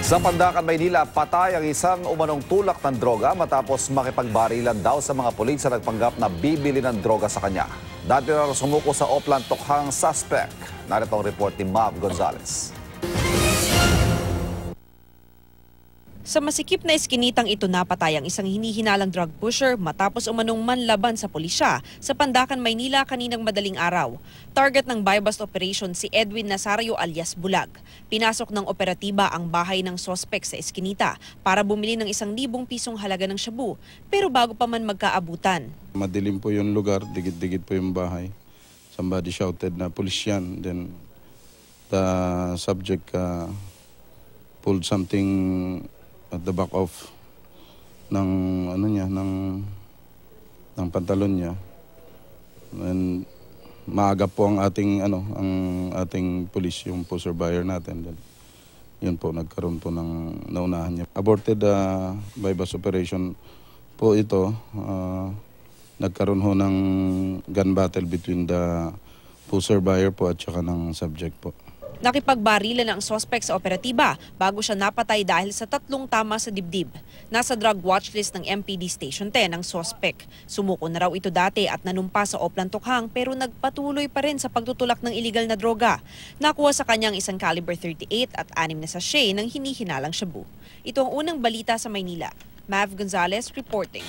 Sa Pandacan, Maynila, patay ang isang umanong tulak ng droga matapos makipagbarilan daw sa mga pulis sa nagpanggap na bibili ng droga sa kanya. Dati na sumuko sa Oplan Tokhang suspect. Narito ang report ni Mav Gonzalez. Sa masikip na iskinitang ito napatay ang isang hinihinalang drug pusher matapos umanong manlaban sa pulisya sa Pandacan, Maynila kaninang madaling araw. Target ng buy-bust operation si Edwin Nazario alias Bulag. Pinasok ng operatiba ang bahay ng sospek sa iskinita para bumili ng 1,000 pisong halaga ng shabu, pero bago pa man magkaabutan. Madilim po yung lugar, digit-digit po yung bahay. Somebody shouted na pulis yan. Then the subject pulled something at the back of ng ng pantalon niya. And maaga po ang ating pulis, yung pusher buyer natin. Then, yun po, nagkaroon po ng naunahan niya. Aborted buy-bust operation po ito. Nagkaroon ho ng gun battle between the pusher buyer po at saka ng subject po. Nakipagbarilan ang sospek sa operatiba bago siya napatay dahil sa 3 tama sa dibdib. Nasa drug watchlist ng MPD Station 10 ang sospek. Sumuko na raw ito dati at nanumpa sa Oplan Tokhang pero nagpatuloy pa rin sa pagtutulak ng iligal na droga. Nakuha sa kanyang isang caliber 38 at 6 na sachet ng hinihinalang shabu. Ito ang unang balita sa Maynila. Mav Gonzalez reporting.